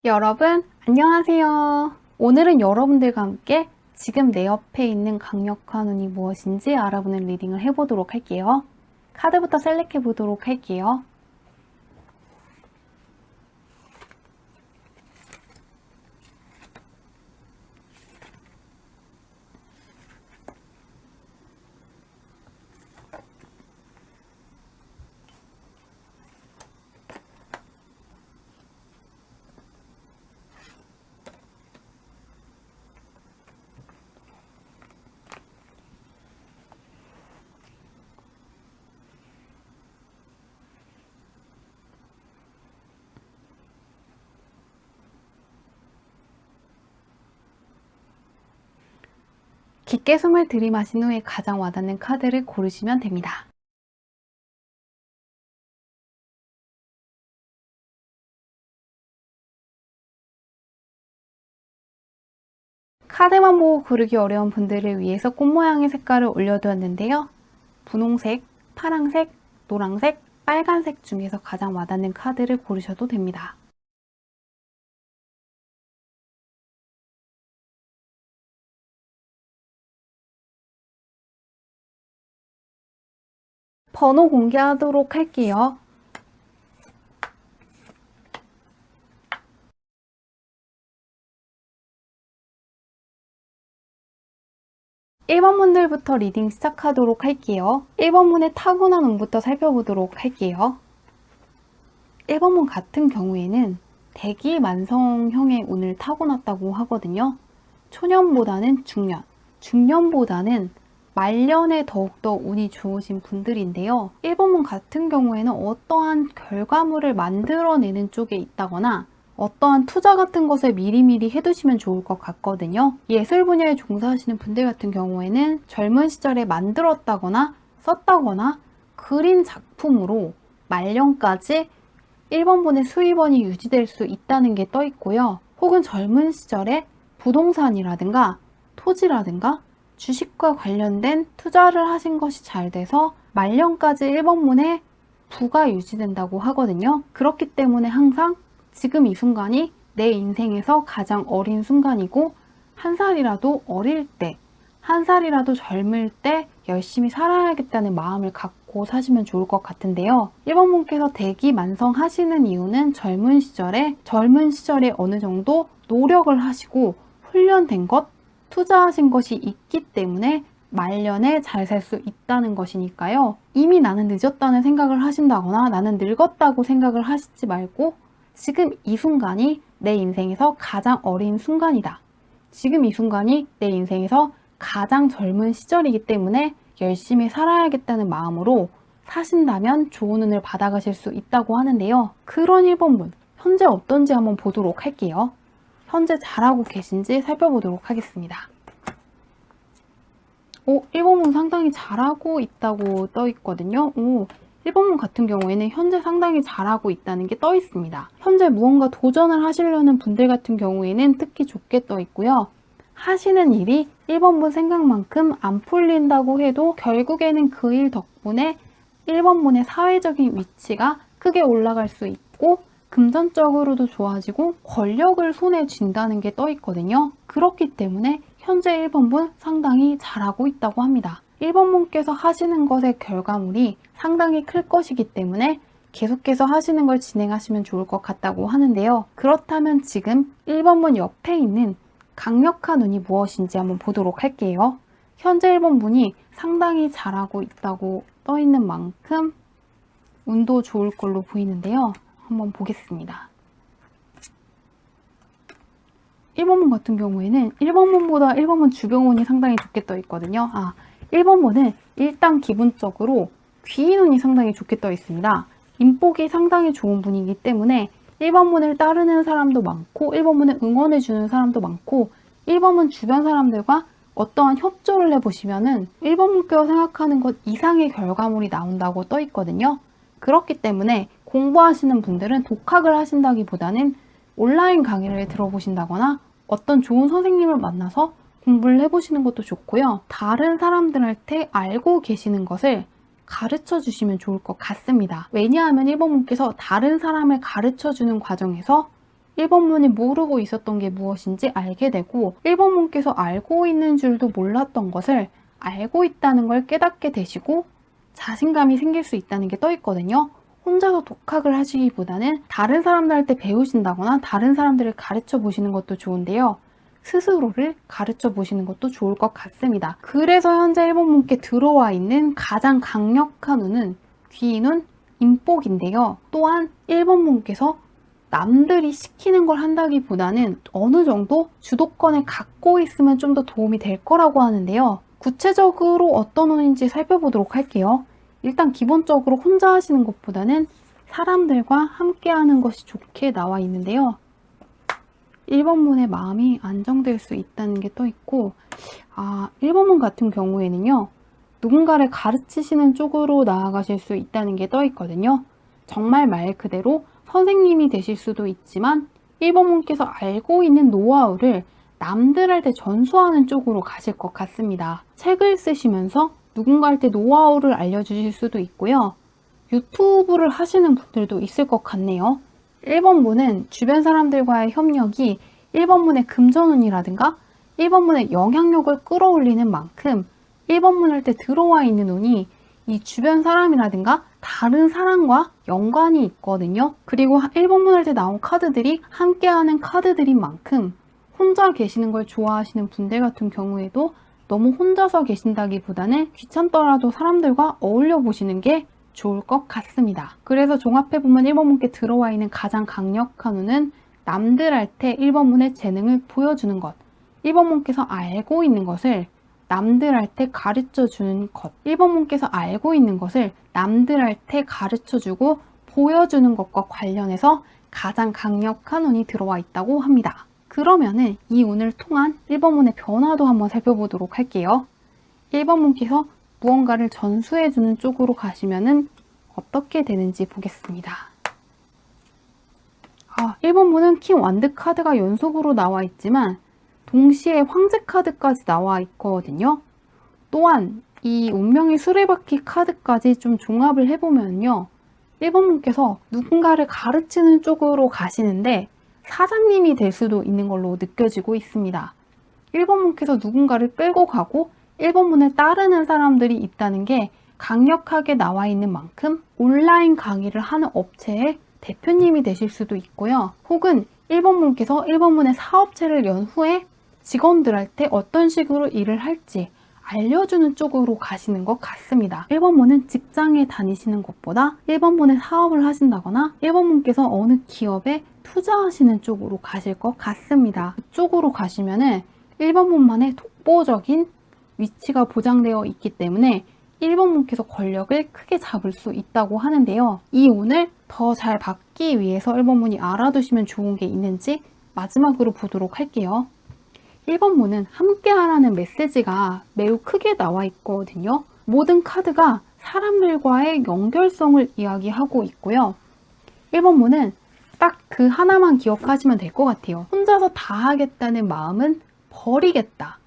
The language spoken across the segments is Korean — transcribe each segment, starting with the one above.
여러분, 안녕하세요. 오늘은 여러분들과 함께 지금 내 옆에 있는 강력한 운이 무엇인지 알아보는 리딩을 해보도록 할게요. 카드부터 셀렉해 보도록 할게요. 깊게 숨을 들이마신 후에 가장 와닿는 카드를 고르시면 됩니다. 카드만 보고 고르기 어려운 분들을 위해서 꽃 모양의 색깔을 올려두었는데요. 분홍색, 파랑색, 노랑색, 빨간색 중에서 가장 와닿는 카드를 고르셔도 됩니다. 번호 공개하도록 할게요. 1번 분들부터 리딩 시작하도록 할게요. 1번 분의 타고난 운부터 살펴보도록 할게요. 1번 분 같은 경우에는 대기만성형의 운을 타고났다고 하거든요. 초년보다는 중년, 중년보다는 말년에 더욱더 운이 좋으신 분들인데요. 1번 분 같은 경우에는 어떠한 결과물을 만들어내는 쪽에 있다거나 어떠한 투자 같은 것을 미리미리 해두시면 좋을 것 같거든요. 예술 분야에 종사하시는 분들 같은 경우에는 젊은 시절에 만들었다거나 썼다거나 그린 작품으로 말년까지 1번 분의 수입원이 유지될 수 있다는 게 떠 있고요. 혹은 젊은 시절에 부동산이라든가 토지라든가 주식과 관련된 투자를 하신 것이 잘 돼서 말년까지 1번 분의 부가 유지된다고 하거든요. 그렇기 때문에 항상 지금 이 순간이 내 인생에서 가장 어린 순간이고 한 살이라도 어릴 때, 한 살이라도 젊을 때 열심히 살아야겠다는 마음을 갖고 사시면 좋을 것 같은데요. 1번 분께서 대기만성하시는 이유는 젊은 시절에 어느 정도 노력을 하시고 훈련된 것, 투자하신 것이 있기 때문에 말년에 잘 살 수 있다는 것이니까요. 이미 나는 늦었다는 생각을 하신다거나 나는 늙었다고 생각을 하시지 말고 지금 이 순간이 내 인생에서 가장 어린 순간이다. 지금 이 순간이 내 인생에서 가장 젊은 시절이기 때문에 열심히 살아야겠다는 마음으로 사신다면 좋은 운을 받아가실 수 있다고 하는데요. 그런 1번 분, 현재 어떤지 한번 보도록 할게요. 현재 잘하고 계신지 살펴보도록 하겠습니다. 1번 분 상당히 잘하고 있다고 떠 있거든요. 1번 분 같은 경우에는 현재 상당히 잘하고 있다는 게 떠 있습니다. 현재 무언가 도전을 하시려는 분들 같은 경우에는 특히 좋게 떠 있고요. 하시는 일이 1번 분 생각만큼 안 풀린다고 해도 결국에는 그 일 덕분에 1번 분의 사회적인 위치가 크게 올라갈 수 있고 금전적으로도 좋아지고 권력을 손에 쥔다는 게 떠 있거든요. 그렇기 때문에 현재 1번 분 상당히 잘하고 있다고 합니다. 1번 분께서 하시는 것의 결과물이 상당히 클 것이기 때문에 계속해서 하시는 걸 진행하시면 좋을 것 같다고 하는데요. 그렇다면 지금 1번 분 옆에 있는 강력한 운이 무엇인지 한번 보도록 할게요. 현재 1번 분이 상당히 잘하고 있다고 떠 있는 만큼 운도 좋을 걸로 보이는데요. 한번 보겠습니다. 1번 분 같은 경우에는 1번 분보다 1번 분 주변 운이 상당히 좋게 떠 있거든요. 1번 분은 일단 기본적으로 귀인 운이 상당히 좋게 떠 있습니다. 인복이 상당히 좋은 분이기 때문에 1번 분을 따르는 사람도 많고 1번 분을 응원해주는 사람도 많고 1번 분 주변 사람들과 어떠한 협조를 해보시면은 1번 분께서 생각하는 것 이상의 결과물이 나온다고 떠 있거든요. 그렇기 때문에 공부하시는 분들은 독학을 하신다기보다는 온라인 강의를 들어보신다거나 어떤 좋은 선생님을 만나서 공부를 해보시는 것도 좋고요. 다른 사람들한테 알고 계시는 것을 가르쳐 주시면 좋을 것 같습니다. 왜냐하면 1번 분께서 다른 사람을 가르쳐 주는 과정에서 1번 문이 모르고 있었던 게 무엇인지 알게 되고 1번 문께서 알고 있는 줄도 몰랐던 것을 알고 있다는 걸 깨닫게 되시고 자신감이 생길 수 있다는 게 떠 있거든요. 혼자서 독학을 하시기보다는 다른 사람들한테 배우신다거나 다른 사람들을 가르쳐 보시는 것도 좋은데요. 스스로를 가르쳐 보시는 것도 좋을 것 같습니다. 그래서 현재 1번 문께 들어와 있는 가장 강력한 운은 귀인운, 인복인데요. 또한 1번 문께서 남들이 시키는 걸 한다기보다는 어느 정도 주도권을 갖고 있으면 좀 더 도움이 될 거라고 하는데요. 구체적으로 어떤 운인지 살펴보도록 할게요. 일단 기본적으로 혼자 하시는 것보다는 사람들과 함께 하는 것이 좋게 나와 있는데요. 1번 문의 마음이 안정될 수 있다는 게 떠 있고 1번 문 같은 경우에는요. 누군가를 가르치시는 쪽으로 나아가실 수 있다는 게 떠 있거든요. 정말 말 그대로 선생님이 되실 수도 있지만 1번 문께서 알고 있는 노하우를 남들한테 전수하는 쪽으로 가실 것 같습니다. 책을 쓰시면서 누군가한테 노하우를 알려주실 수도 있고요. 유튜브를 하시는 분들도 있을 것 같네요. 1번 문은 주변 사람들과의 협력이 1번 문의 금전운이라든가 1번 문의 영향력을 끌어올리는 만큼 1번 문 할 때 들어와 있는 운이 이 주변 사람이라든가 다른 사람과 연관이 있거든요. 그리고 1번 문 할 때 나온 카드들이 함께하는 카드들인 만큼 혼자 계시는 걸 좋아하시는 분들 같은 경우에도 너무 혼자서 계신다기보다는 귀찮더라도 사람들과 어울려 보시는 게 좋을 것 같습니다. 그래서 종합해보면 1번 문께 들어와 있는 가장 강력한 운은 남들한테 1번 문의 재능을 보여주는 것, 1번 문께서 알고 있는 것을 남들한테 가르쳐주는 것, 1번 문께서 알고 있는 것을 남들한테 가르쳐주고 보여주는 것과 관련해서 가장 강력한 운이 들어와 있다고 합니다. 그러면은 이 운을 통한 1번 문의 변화도 한번 살펴보도록 할게요. 1번 문께서 무언가를 전수해주는 쪽으로 가시면은 어떻게 되는지 보겠습니다. 1번 문은 킹 완드 카드가 연속으로 나와 있지만 동시에 황제 카드까지 나와 있거든요. 또한 이 운명의 수레바퀴 카드까지 좀 종합을 해보면요. 1번 문께서 누군가를 가르치는 쪽으로 가시는데 사장님이 될 수도 있는 걸로 느껴지고 있습니다. 1번 문께서 누군가를 끌고 가고 1번 문을 따르는 사람들이 있다는 게 강력하게 나와 있는 만큼 온라인 강의를 하는 업체의 대표님이 되실 수도 있고요. 혹은 1번 문께서 1번 문의 사업체를 연 후에 직원들한테 어떤 식으로 일을 할지 알려주는 쪽으로 가시는 것 같습니다. 1번 문은 직장에 다니시는 것보다 1번 문에 사업을 하신다거나 1번 문께서 어느 기업에 투자하시는 쪽으로 가실 것 같습니다. 그쪽으로 가시면은 1번 문만의 독보적인 위치가 보장되어 있기 때문에 1번 문께서 권력을 크게 잡을 수 있다고 하는데요. 이 운을 더 잘 받기 위해서 1번 문이 알아두시면 좋은 게 있는지 마지막으로 보도록 할게요. 1번 문은 함께하라는 메시지가 매우 크게 나와 있거든요. 모든 카드가 사람들과의 연결성을 이야기하고 있고요. 1번 문은 딱 그 하나만 기억하시면 될 것 같아요. 혼자서 다 하겠다는 마음은 버리겠다.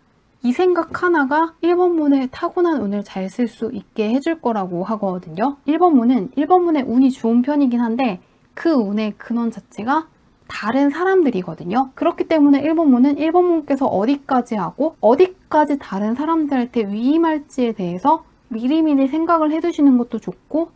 이 생각 하나가 1번 문의 타고난 운을 잘 쓸 수 있게 해줄 거라고 하거든요. 1번 문은 1번 문의 운이 좋은 편이긴 한데 그 운의 근원 자체가 다른 사람들이거든요. 그렇기 때문에 1번 문은 1번 문께서 어디까지 하고 어디까지 다른 사람들한테 위임할지에 대해서 미리미리 생각을 해두시는 것도 좋고,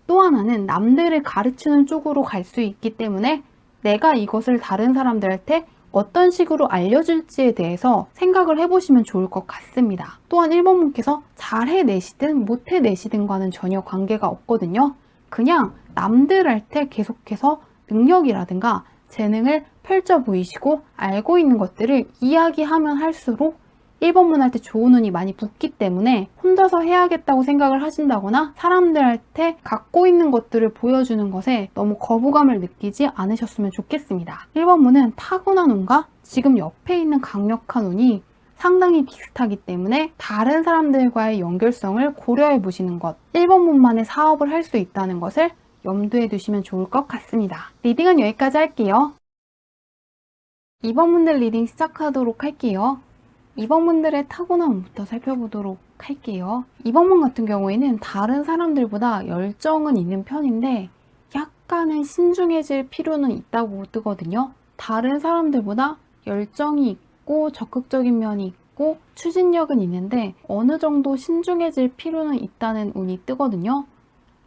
또 하나는 남들을 가르치는 쪽으로 갈 수 있기 때문에 내가 이것을 다른 사람들한테 어떤 식으로 알려줄지에 대해서 생각을 해보시면 좋을 것 같습니다. 또한 1번 문께서 잘 해내시든 못 해내시든과는 전혀 관계가 없거든요. 그냥 남들한테 계속해서 능력이라든가 재능을 펼쳐 보이시고 알고 있는 것들을 이야기하면 할수록 1번 문 할 때 좋은 운이 많이 붙기 때문에 혼자서 해야겠다고 생각을 하신다거나 사람들한테 갖고 있는 것들을 보여주는 것에 너무 거부감을 느끼지 않으셨으면 좋겠습니다. 1번 문은 타고난 운과 지금 옆에 있는 강력한 운이 상당히 비슷하기 때문에 다른 사람들과의 연결성을 고려해 보시는 것, 1번 문만의 사업을 할 수 있다는 것을 염두에 두시면 좋을 것 같습니다. 리딩은 여기까지 할게요. 2번 문들 리딩 시작하도록 할게요. 2번 문들의 타고난 운부터 살펴보도록 할게요. 2번 문 같은 경우에는 다른 사람들보다 열정은 있는 편인데 약간은 신중해질 필요는 있다고 뜨거든요. 다른 사람들보다 열정이 있고 적극적인 면이 있고 추진력은 있는데 어느 정도 신중해질 필요는 있다는 운이 뜨거든요.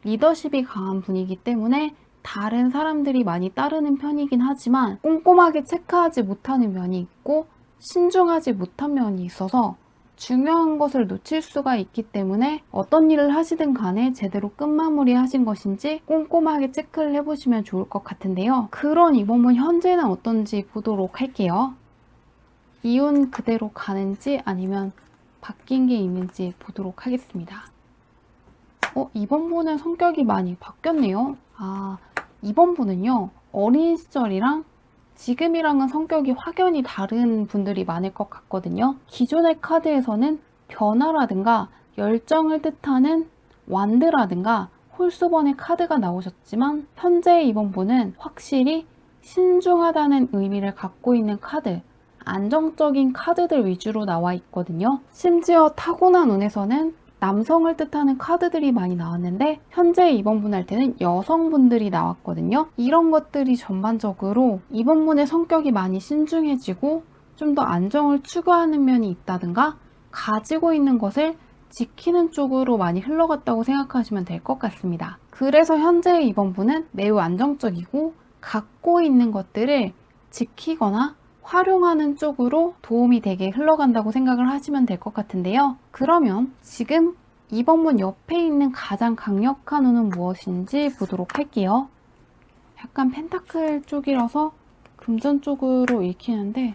리더십이 강한 분이기 때문에 다른 사람들이 많이 따르는 편이긴 하지만 꼼꼼하게 체크하지 못하는 면이 있고 신중하지 못한 면이 있어서 중요한 것을 놓칠 수가 있기 때문에 어떤 일을 하시든 간에 제대로 끝마무리 하신 것인지 꼼꼼하게 체크를 해보시면 좋을 것 같은데요. 그런 이번 현재는 어떤지 보도록 할게요. 이운 그대로 가는지 아니면 바뀐 게 있는지 보도록 하겠습니다. 이번 분은 성격이 많이 바뀌었네요. 이번 분은요, 어린 시절이랑 지금이랑은 성격이 확연히 다른 분들이 많을 것 같거든요. 기존의 카드에서는 변화라든가 열정을 뜻하는 완드라든가 홀수번의 카드가 나오셨지만 현재 이번 분은 확실히 신중하다는 의미를 갖고 있는 카드, 안정적인 카드들 위주로 나와 있거든요. 심지어 타고난 운에서는 남성을 뜻하는 카드들이 많이 나왔는데 현재 이번 분 할 때는 여성분들이 나왔거든요. 이런 것들이 전반적으로 이번 분의 성격이 많이 신중해지고 좀 더 안정을 추구하는 면이 있다든가 가지고 있는 것을 지키는 쪽으로 많이 흘러갔다고 생각하시면 될 것 같습니다. 그래서 현재 이번 분은 매우 안정적이고 갖고 있는 것들을 지키거나 활용하는 쪽으로 도움이 되게 흘러간다고 생각을 하시면 될 것 같은데요. 그러면 지금 이번 문 옆에 있는 가장 강력한 운은 무엇인지 보도록 할게요. 약간 펜타클 쪽이라서 금전 쪽으로 읽히는데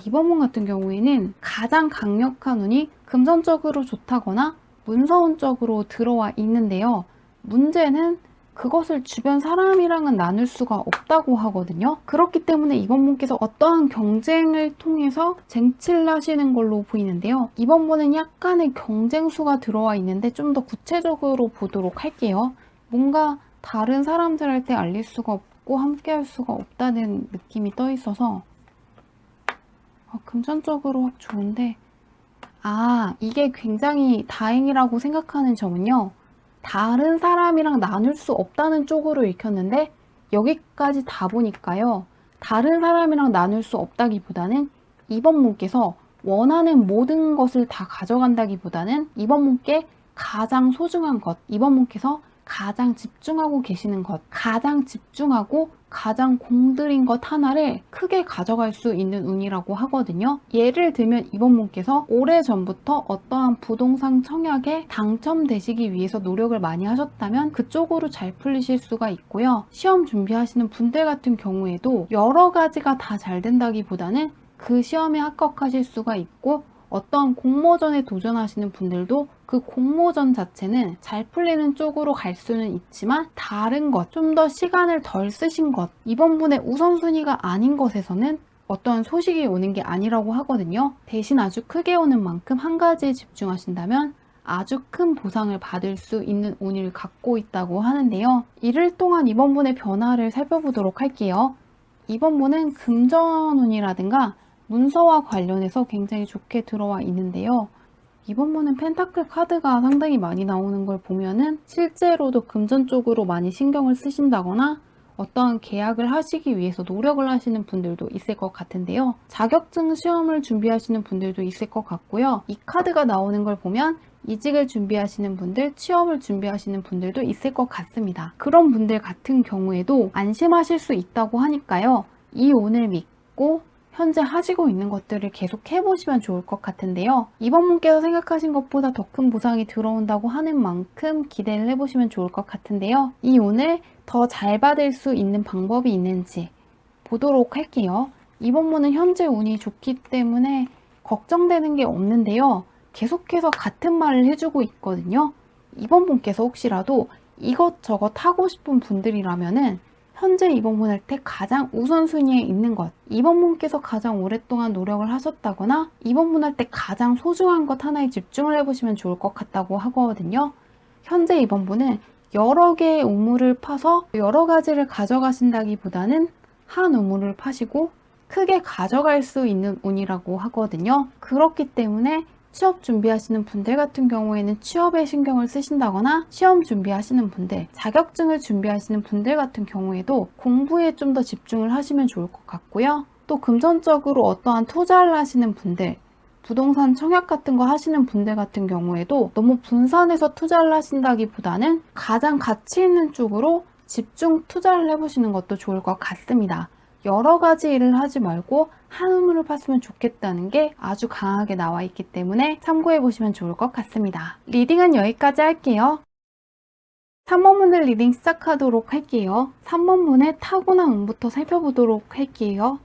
이번 문 같은 경우에는 가장 강력한 운이 금전적으로 좋다거나 문서운 쪽으로 들어와 있는데요. 문제는 그것을 주변 사람이랑은 나눌 수가 없다고 하거든요. 그렇기 때문에 이번 분께서 어떠한 경쟁을 통해서 쟁취를 하시는 걸로 보이는데요. 이번 분은 약간의 경쟁수가 들어와 있는데 좀 더 구체적으로 보도록 할게요. 뭔가 다른 사람들한테 알릴 수가 없고 함께 할 수가 없다는 느낌이 떠 있어서 금전적으로 확 좋은데 이게 굉장히 다행이라고 생각하는 점은요. 다른 사람이랑 나눌 수 없다는 쪽으로 읽혔는데 여기까지 다 보니까요. 다른 사람이랑 나눌 수 없다기보다는 이번 분께서 원하는 모든 것을 다 가져간다기보다는 이번 분께 가장 소중한 것, 이번 분께서 가장 집중하고 계시는 것, 가장 집중하고 가장 공들인 것 하나를 크게 가져갈 수 있는 운이라고 하거든요. 예를 들면 이번 분께서 오래전부터 어떠한 부동산 청약에 당첨되시기 위해서 노력을 많이 하셨다면 그쪽으로 잘 풀리실 수가 있고요. 시험 준비하시는 분들 같은 경우에도 여러 가지가 다 잘 된다기보다는 그 시험에 합격하실 수가 있고 어떠한 공모전에 도전하시는 분들도 그 공모전 자체는 잘 풀리는 쪽으로 갈 수는 있지만 다른 것, 좀 더 시간을 덜 쓰신 것, 이번 분의 우선순위가 아닌 것에서는 어떠한 소식이 오는 게 아니라고 하거든요. 대신 아주 크게 오는 만큼 한 가지에 집중하신다면 아주 큰 보상을 받을 수 있는 운을 갖고 있다고 하는데요. 이를 통한 이번 분의 변화를 살펴보도록 할게요. 이번 분은 금전운이라든가 문서와 관련해서 굉장히 좋게 들어와 있는데요. 이번 분은 펜타클 카드가 상당히 많이 나오는 걸 보면은 실제로도 금전 쪽으로 많이 신경을 쓰신다거나 어떠한 계약을 하시기 위해서 노력을 하시는 분들도 있을 것 같은데요. 자격증 시험을 준비하시는 분들도 있을 것 같고요. 이 카드가 나오는 걸 보면 이직을 준비하시는 분들, 취업을 준비하시는 분들도 있을 것 같습니다. 그런 분들 같은 경우에도 안심하실 수 있다고 하니까요. 이 운을 믿고 현재 하시고 있는 것들을 계속 해보시면 좋을 것 같은데요. 이번 분께서 생각하신 것보다 더 큰 보상이 들어온다고 하는 만큼 기대를 해보시면 좋을 것 같은데요. 이 운을 더 잘 받을 수 있는 방법이 있는지 보도록 할게요. 이번 분은 현재 운이 좋기 때문에 걱정되는 게 없는데요. 계속해서 같은 말을 해주고 있거든요. 이번 분께서 혹시라도 이것저것 하고 싶은 분들이라면은 현재 이번 분 할 때 가장 우선순위에 있는 것, 이번 분께서 가장 오랫동안 노력을 하셨다거나 이번 분 할 때 가장 소중한 것 하나에 집중을 해보시면 좋을 것 같다고 하거든요. 현재 이번 분은 여러 개의 우물을 파서 여러 가지를 가져가신다기보다는 한 우물을 파시고 크게 가져갈 수 있는 운이라고 하거든요. 그렇기 때문에 취업 준비하시는 분들 같은 경우에는 취업에 신경을 쓰신다거나 시험 준비하시는 분들, 자격증을 준비하시는 분들 같은 경우에도 공부에 좀 더 집중을 하시면 좋을 것 같고요. 또 금전적으로 어떠한 투자를 하시는 분들, 부동산 청약 같은 거 하시는 분들 같은 경우에도 너무 분산해서 투자를 하신다기보다는 가장 가치 있는 쪽으로 집중 투자를 해보시는 것도 좋을 것 같습니다. 여러 가지 일을 하지 말고 한 우물을 팠으면 좋겠다는 게 아주 강하게 나와 있기 때문에 참고해 보시면 좋을 것 같습니다. 리딩은 여기까지 할게요. 3번 문들 리딩 시작하도록 할게요. 3번 문의 타고난 운부터 살펴보도록 할게요.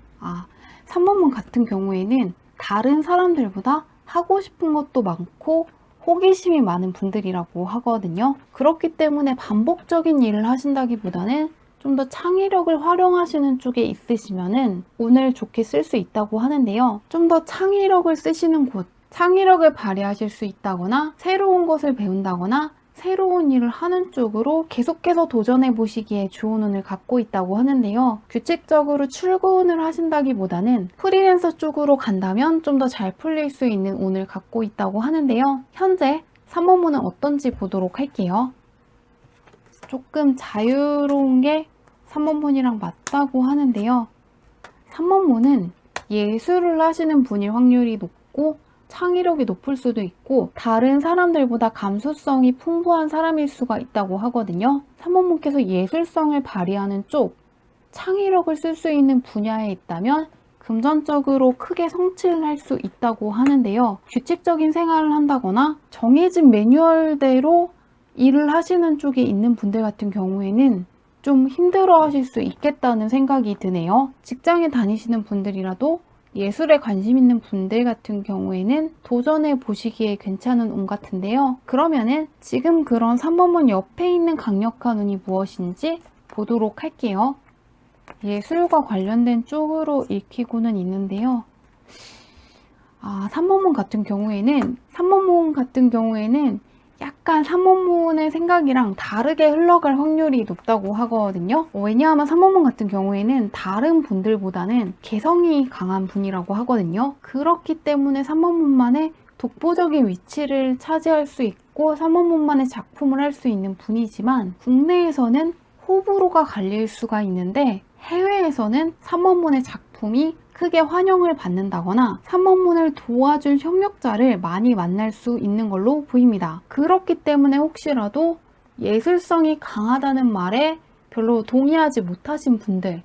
3번 문 같은 경우에는 다른 사람들보다 하고 싶은 것도 많고 호기심이 많은 분들이라고 하거든요. 그렇기 때문에 반복적인 일을 하신다기보다는 좀 더 창의력을 활용하시는 쪽에 있으시면은 운을 좋게 쓸 수 있다고 하는데요. 좀 더 창의력을 쓰시는 곳, 창의력을 발휘하실 수 있다거나 새로운 것을 배운다거나 새로운 일을 하는 쪽으로 계속해서 도전해 보시기에 좋은 운을 갖고 있다고 하는데요. 규칙적으로 출근을 하신다기보다는 프리랜서 쪽으로 간다면 좀 더 잘 풀릴 수 있는 운을 갖고 있다고 하는데요. 현재 3번 문은 어떤지 보도록 할게요. 조금 자유로운 게 3번 문이랑 맞다고 하는데요. 3번 문은 예술을 하시는 분일 확률이 높고 창의력이 높을 수도 있고 다른 사람들보다 감수성이 풍부한 사람일 수가 있다고 하거든요. 3번 문께서 예술성을 발휘하는 쪽, 창의력을 쓸 수 있는 분야에 있다면 금전적으로 크게 성취를 할 수 있다고 하는데요. 규칙적인 생활을 한다거나 정해진 매뉴얼대로 일을 하시는 쪽에 있는 분들 같은 경우에는 좀 힘들어 하실 수 있겠다는 생각이 드네요. 직장에 다니시는 분들이라도 예술에 관심 있는 분들 같은 경우에는 도전해 보시기에 괜찮은 운 같은데요. 그러면은 지금 그런 3번 문 옆에 있는 강력한 운이 무엇인지 보도록 할게요. 예술과 관련된 쪽으로 읽히고는 있는데요. 3번 문 같은 경우에는 약간 3번 문의 생각이랑 다르게 흘러갈 확률이 높다고 하거든요. 왜냐하면 3번 문 같은 경우에는 다른 분들보다는 개성이 강한 분이라고 하거든요. 그렇기 때문에 3번 문만의 독보적인 위치를 차지할 수 있고 3번 문만의 작품을 할 수 있는 분이지만 국내에서는 호불호가 갈릴 수가 있는데 해외에서는 3번 문의 작품이 크게 환영을 받는다거나 3번 문을 도와줄 협력자를 많이 만날 수 있는 걸로 보입니다. 그렇기 때문에 혹시라도 예술성이 강하다는 말에 별로 동의하지 못하신 분들,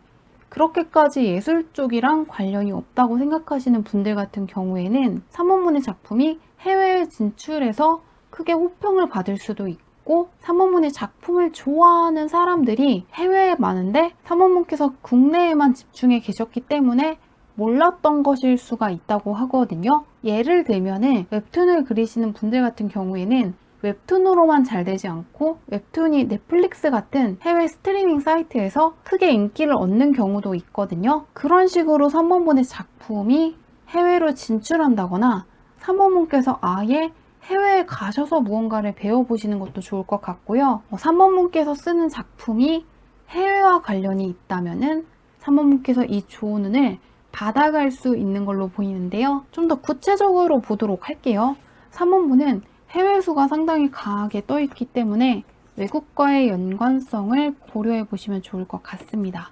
그렇게까지 예술 쪽이랑 관련이 없다고 생각하시는 분들 같은 경우에는 3번 문의 작품이 해외에 진출해서 크게 호평을 받을 수도 있고 3번 문의 작품을 좋아하는 사람들이 해외에 많은데 3번 문께서 국내에만 집중해 계셨기 때문에 몰랐던 것일 수가 있다고 하거든요. 예를 들면은 웹툰을 그리시는 분들 같은 경우에는 웹툰으로만 잘 되지 않고 웹툰이 넷플릭스 같은 해외 스트리밍 사이트에서 크게 인기를 얻는 경우도 있거든요. 그런 식으로 3번 문의 작품이 해외로 진출한다거나 3번 문께서 아예 해외에 가셔서 무언가를 배워보시는 것도 좋을 것 같고요. 3번 문께서 쓰는 작품이 해외와 관련이 있다면은 3번 문께서 이 좋은 운을 받아갈 수 있는 걸로 보이는데요. 좀 더 구체적으로 보도록 할게요. 3번 문은 해외수가 상당히 강하게 떠 있기 때문에 외국과의 연관성을 고려해 보시면 좋을 것 같습니다.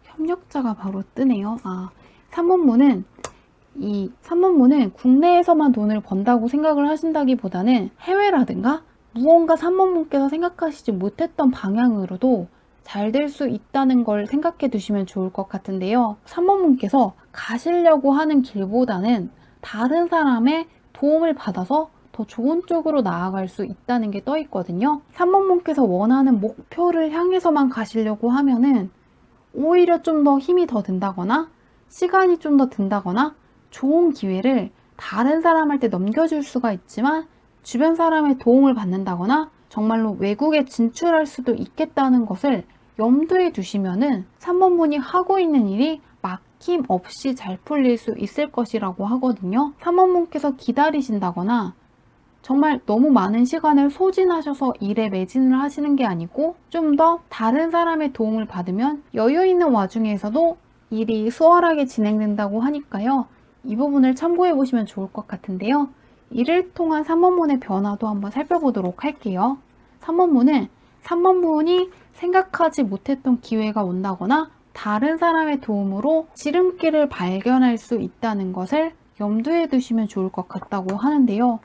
협력자가 바로 뜨네요. 3번 문은 국내에서만 돈을 번다고 생각을 하신다기보다는 해외라든가 무언가 3번 문께서 생각하시지 못했던 방향으로도 잘 될 수 있다는 걸 생각해 두시면 좋을 것 같은데요. 3번 문께서 가시려고 하는 길보다는 다른 사람의 도움을 받아서 더 좋은 쪽으로 나아갈 수 있다는 게 떠 있거든요. 3번 문께서 원하는 목표를 향해서만 가시려고 하면은 오히려 좀 더 힘이 더 든다거나 시간이 좀 더 든다거나 좋은 기회를 다른 사람한테 넘겨줄 수가 있지만 주변 사람의 도움을 받는다거나 정말로 외국에 진출할 수도 있겠다는 것을 염두에 두시면은 3번 문이 하고 있는 일이 막힘 없이 잘 풀릴 수 있을 것이라고 하거든요. 3번 문께서 기다리신다거나 정말 너무 많은 시간을 소진하셔서 일에 매진을 하시는 게 아니고 좀 더 다른 사람의 도움을 받으면 여유 있는 와중에서도 일이 수월하게 진행된다고 하니까요. 이 부분을 참고해 보시면 좋을 것 같은데요. 이를 통한 3원문의 변화도 한번 살펴보도록 할게요. 3원문은 3원문이 생각하지 못했던 기회가 온다거나 다른 사람의 도움으로 지름길을 발견할 수 있다는 것을 염두에 두시면 좋을 것 같다고 하는데요.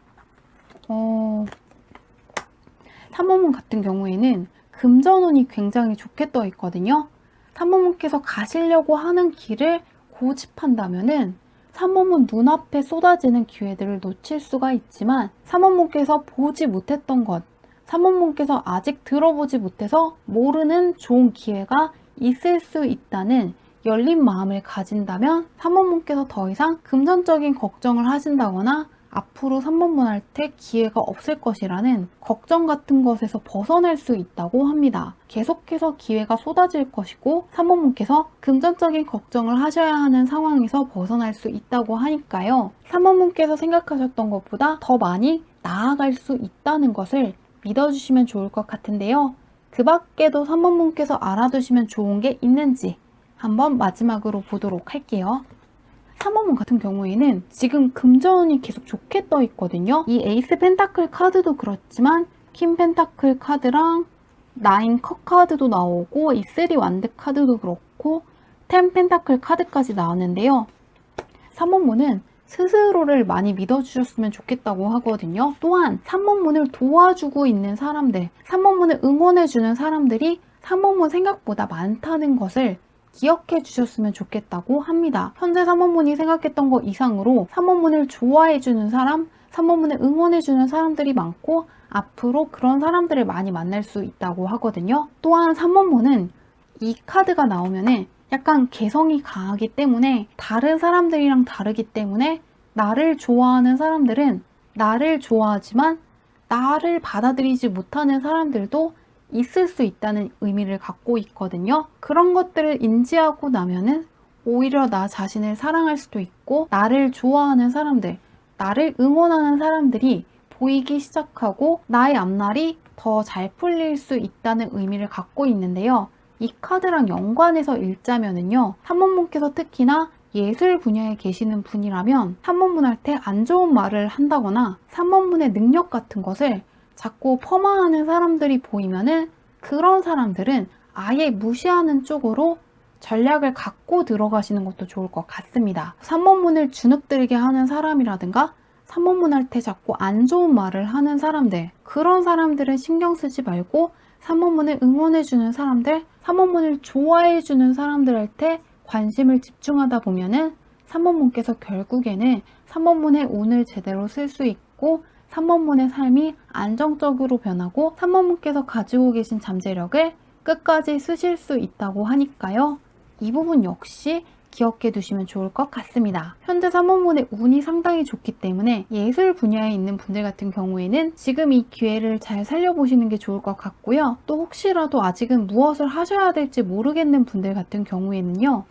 3원문 같은 경우에는 금전운이 굉장히 좋게 떠 있거든요. 3원문께서 가시려고 하는 길을 고집한다면은 3원문 눈앞에 쏟아지는 기회들을 놓칠 수가 있지만 3원문께서 보지 못했던 것, 3원문께서 아직 들어보지 못해서 모르는 좋은 기회가 있을 수 있다는 열린 마음을 가진다면 3원문께서 더 이상 금전적인 걱정을 하신다거나 앞으로 3원문 할 때 기회가 없을 것이라는 걱정 같은 것에서 벗어날 수 있다고 합니다. 계속해서 기회가 쏟아질 것이고 3원문께서 금전적인 걱정을 하셔야 하는 상황에서 벗어날 수 있다고 하니까요. 3원문께서 생각하셨던 것보다 더 많이 나아갈 수 있다는 것을 믿어주시면 좋을 것 같은데요. 그 밖에도 3원문께서 알아두시면 좋은 게 있는지 한번 마지막으로 보도록 할게요. 3원문 같은 경우에는 지금 금전운이 계속 좋게 떠 있거든요. 이 에이스 펜타클 카드도 그렇지만 퀸 펜타클 카드랑 9 컵 카드도 나오고 이 3 완드 카드도 그렇고 10 펜타클 카드까지 나왔는데요. 3원문은 스스로를 많이 믿어주셨으면 좋겠다고 하거든요. 또한 3원문을 도와주고 있는 사람들, 3원문을 응원해주는 사람들이 3원문 생각보다 많다는 것을 기억해 주셨으면 좋겠다고 합니다. 현재 3원문이 생각했던 것 이상으로 3원문을 좋아해주는 사람, 3원문을 응원해주는 사람들이 많고 앞으로 그런 사람들을 많이 만날 수 있다고 하거든요. 또한 3원문은 이 카드가 나오면은 약간 개성이 강하기 때문에 다른 사람들이랑 다르기 때문에 나를 좋아하는 사람들은 나를 좋아하지만 나를 받아들이지 못하는 사람들도 있을 수 있다는 의미를 갖고 있거든요. 그런 것들을 인지하고 나면은 오히려 나 자신을 사랑할 수도 있고 나를 좋아하는 사람들, 나를 응원하는 사람들이 보이기 시작하고 나의 앞날이 더 잘 풀릴 수 있다는 의미를 갖고 있는데요. 이 카드랑 연관해서 읽자면은요. 3원문께서 특히나 예술 분야에 계시는 분이라면 3원문 할 때 안 좋은 말을 한다거나 3원문의 능력 같은 것을 자꾸 폄하하는 사람들이 보이면은 그런 사람들은 아예 무시하는 쪽으로 전략을 갖고 들어가시는 것도 좋을 것 같습니다. 3원문을 주눅들게 하는 사람이라든가 3원문 할 때 자꾸 안 좋은 말을 하는 사람들, 그런 사람들은 신경 쓰지 말고 3원문을 응원해주는 사람들, 3원문을 좋아해주는 사람들 할 때 관심을 집중하다 보면은 3원문께서 결국에는 3원문의 운을 제대로 쓸 수 있고 3원문의 삶이 안정적으로 변하고 3원문께서 가지고 계신 잠재력을 끝까지 쓰실 수 있다고 하니까요. 이 부분 역시 기억해 두시면 좋을 것 같습니다. 현재 3원문의 운이 상당히 좋기 때문에 예술 분야에 있는 분들 같은 경우에는 지금 이 기회를 잘 살려보시는 게 좋을 것 같고요. 또 혹시라도 아직은 무엇을 하셔야 될지 모르겠는 분들 같은 경우에는요.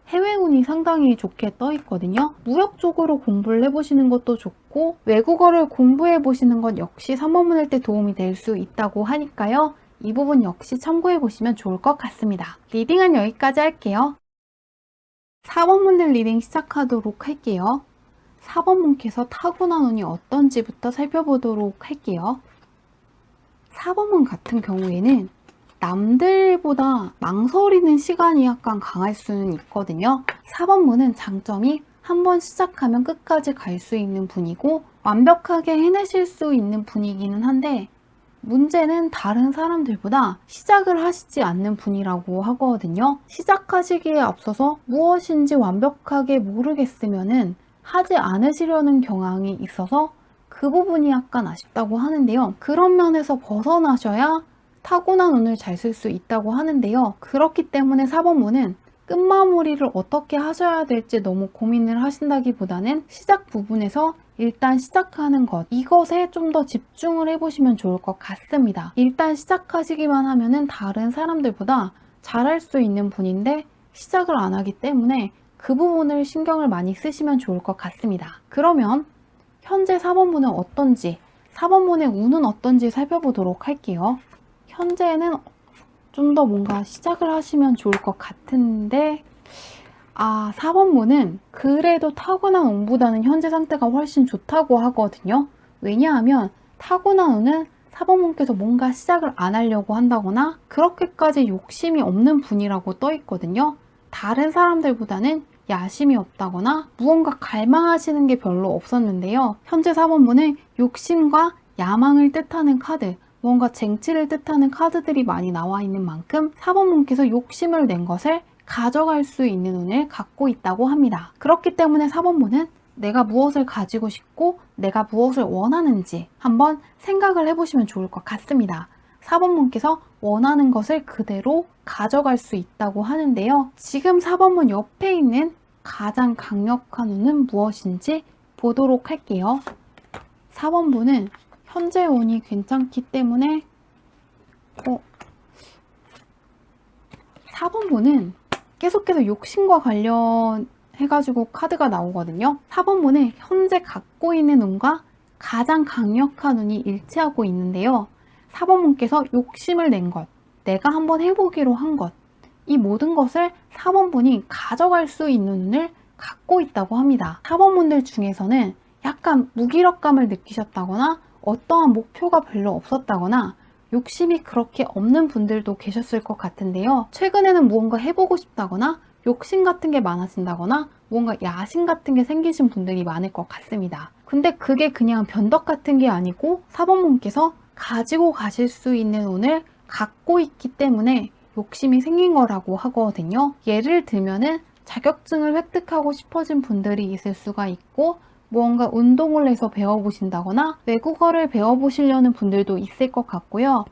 해외 운이 상당히 좋게 떠 있거든요. 무역 쪽으로 공부를 해보시는 것도 좋고 외국어를 공부해 보시는 것 역시 3원문 할 때 도움이 될 수 있다고 하니까요. 이 부분 역시 참고해 보시면 좋을 것 같습니다. 리딩은 여기까지 할게요. 4번문들 리딩 시작하도록 할게요. 4번문께서 타고난 운이 어떤지부터 살펴보도록 할게요. 4번문 같은 경우에는 남들보다 망설이는 시간이 약간 강할 수는 있거든요. 4번문은 장점이 한번 시작하면 끝까지 갈 수 있는 분이고 완벽하게 해내실 수 있는 분이기는 한데 문제는 다른 사람들보다 시작을 하시지 않는 분이라고 하거든요. 시작하시기에 앞서서 무엇인지 완벽하게 모르겠으면은 하지 않으시려는 경향이 있어서 그 부분이 약간 아쉽다고 하는데요. 그런 면에서 벗어나셔야 타고난 운을 잘 쓸 수 있다고 하는데요. 그렇기 때문에 4번문은 끝마무리를 어떻게 하셔야 될지 너무 고민을 하신다기보다는 시작 부분에서 일단 시작하는 것, 이것에 좀 더 집중을 해보시면 좋을 것 같습니다. 일단 시작하시기만 하면은 다른 사람들보다 잘할 수 있는 분인데 시작을 안 하기 때문에 그 부분을 신경을 많이 쓰시면 좋을 것 같습니다. 그러면 현재 4번문은 어떤지, 4번문의 운은 어떤지 살펴보도록 할게요. 현재는 좀 더 뭔가 시작을 하시면 좋을 것 같은데 아, 4번문은 그래도 타고난 운보다는 현재 상태가 훨씬 좋다고 하거든요. 왜냐하면 타고난 운은 4번문께서 뭔가 시작을 안 하려고 한다거나 그렇게까지 욕심이 없는 분이라고 떠 있거든요. 다른 사람들보다는 야심이 없다거나 무언가 갈망하시는 게 별로 없었는데요. 현재 4번문은 욕심과 야망을 뜻하는 카드, 무언가 쟁취를 뜻하는 카드들이 많이 나와 있는 만큼 4번문께서 욕심을 낸 것을 가져갈 수 있는 운을 갖고 있다고 합니다. 그렇기 때문에 4번문은 내가 무엇을 가지고 싶고 내가 무엇을 원하는지 한번 생각을 해보시면 좋을 것 같습니다. 4번문께서 원하는 것을 그대로 가져갈 수 있다고 하는데요. 지금 4번문 옆에 있는 가장 강력한 운은 무엇인지 보도록 할게요. 4번문은 현재 운이 괜찮기 때문에 4번문은 계속해서 욕심과 관련해가지고 카드가 나오거든요. 4번문은 현재 갖고 있는 운과 가장 강력한 운이 일치하고 있는데요. 4번문께서 욕심을 낸 것, 내가 한번 해보기로 한 것, 이 모든 것을 4번문이 가져갈 수 있는 운을 갖고 있다고 합니다. 4번문들 중에서는 약간 무기력감을 느끼셨다거나 어떠한 목표가 별로 없었다거나 욕심이 그렇게 없는 분들도 계셨을 것 같은데요. 최근에는 무언가 해보고 싶다거나 욕심 같은 게 많아진다거나 무언가 야심 같은 게 생기신 분들이 많을 것 같습니다. 근데 그게 그냥 변덕 같은 게 아니고 4번문께서 가지고 가실 수 있는 운을 갖고 있기 때문에 욕심이 생긴 거라고 하거든요. 예를 들면은 자격증을 획득하고 싶어진 분들이 있을 수가 있고 무언가 운동을 해서 배워보신다거나 외국어를 배워보시려는 분들도 있을 것 같고요.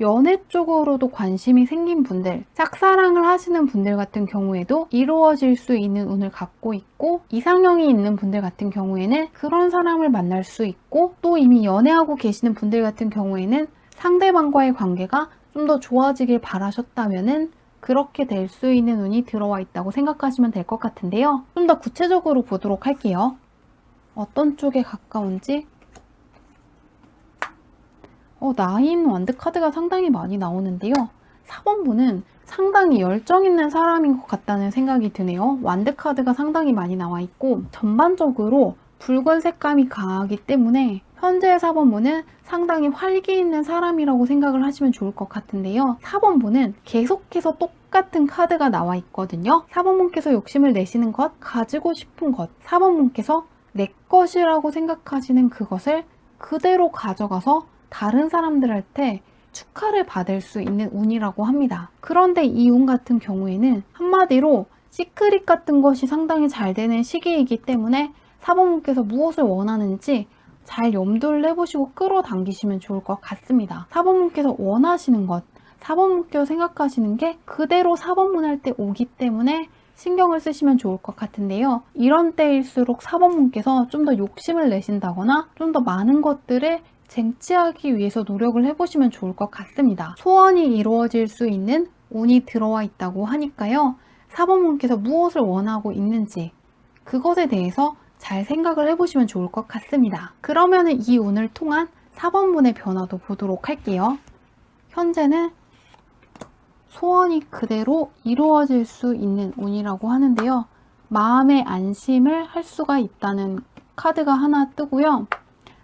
연애 쪽으로도 관심이 생긴 분들, 짝사랑을 하시는 분들 같은 경우에도 이루어질 수 있는 운을 갖고 있고 이상형이 있는 분들 같은 경우에는 그런 사람을 만날 수 있고 또 이미 연애하고 계시는 분들 같은 경우에는 상대방과의 관계가 좀 더 좋아지길 바라셨다면은 그렇게 될 수 있는 운이 들어와 있다고 생각하시면 될 것 같은데요. 좀 더 구체적으로 보도록 할게요. 어떤 쪽에 가까운지 나인 완드 카드가 상당히 많이 나오는데요. 4번분은 상당히 열정 있는 사람인 것 같다는 생각이 드네요. 완드 카드가 상당히 많이 나와 있고 전반적으로 붉은 색감이 강하기 때문에 현재의 4번분은 상당히 활기 있는 사람이라고 생각을 하시면 좋을 것 같은데요. 4번분은 계속해서 똑같은 카드가 나와 있거든요. 4번분께서 욕심을 내시는 것, 가지고 싶은 것, 4번분께서 내 것이라고 생각하시는 그것을 그대로 가져가서 다른 사람들한테 축하를 받을 수 있는 운이라고 합니다. 그런데 이 운 같은 경우에는 한마디로 시크릿 같은 것이 상당히 잘 되는 시기이기 때문에 4번분께서 무엇을 원하는지 잘 염두를 해보시고 끌어당기시면 좋을 것 같습니다. 4번분께서 원하시는 것, 4번분께서 생각하시는 게 그대로 4번문 할 때 오기 때문에 신경을 쓰시면 좋을 것 같은데요. 이런 때일수록 4번분께서 좀 더 욕심을 내신다거나 좀 더 많은 것들을 쟁취하기 위해서 노력을 해보시면 좋을 것 같습니다. 소원이 이루어질 수 있는 운이 들어와 있다고 하니까요. 4번분께서 무엇을 원하고 있는지 그것에 대해서 잘 생각을 해보시면 좋을 것 같습니다. 그러면 이 운을 통한 4번분의 변화도 보도록 할게요. 현재는 소원이 그대로 이루어질 수 있는 운이라고 하는데요. 마음의 안심을 할 수가 있다는 카드가 하나 뜨고요.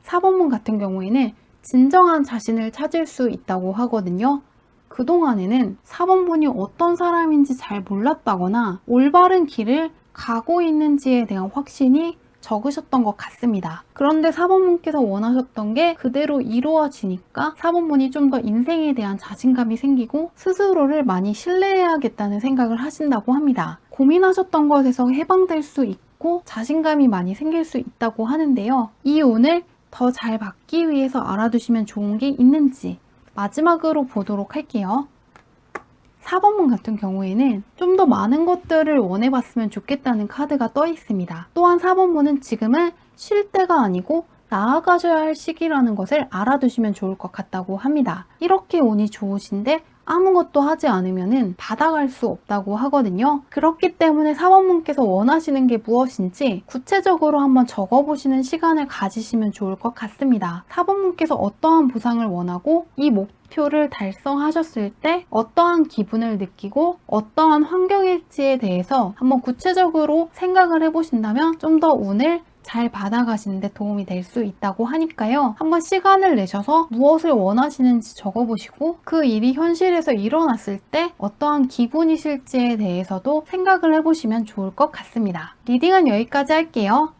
4번문 같은 경우에는 진정한 자신을 찾을 수 있다고 하거든요. 그동안에는 4번문이 어떤 사람인지 잘 몰랐다거나 올바른 길을 가고 있는지에 대한 확신이 적으셨던 것 같습니다. 그런데 4번문께서 원하셨던 게 그대로 이루어지니까 4번문이 좀 더 인생에 대한 자신감이 생기고 스스로를 많이 신뢰해야겠다는 생각을 하신다고 합니다. 고민하셨던 것에서 해방될 수 있고 자신감이 많이 생길 수 있다고 하는데요. 이 운을 더 잘 받기 위해서 알아두시면 좋은 게 있는지 마지막으로 보도록 할게요. 4번문 같은 경우에는 좀 더 많은 것들을 원해봤으면 좋겠다는 카드가 떠 있습니다. 또한 4번문은 지금은 쉴 때가 아니고 나아가셔야 할 시기라는 것을 알아두시면 좋을 것 같다고 합니다. 이렇게 운이 좋으신데 아무것도 하지 않으면 받아갈 수 없다고 하거든요. 그렇기 때문에 사번분께서 원하시는 게 무엇인지 구체적으로 한번 적어보시는 시간을 가지시면 좋을 것 같습니다. 사번분께서 어떠한 보상을 원하고 이 목표를 달성하셨을 때 어떠한 기분을 느끼고 어떠한 환경일지에 대해서 한번 구체적으로 생각을 해보신다면 좀 더 운을 잘 받아가시는 데 도움이 될 수 있다고 하니까요. 한번 시간을 내셔서 무엇을 원하시는지 적어보시고 그 일이 현실에서 일어났을 때 어떠한 기분이실지에 대해서도 생각을 해보시면 좋을 것 같습니다. 리딩은 여기까지 할게요.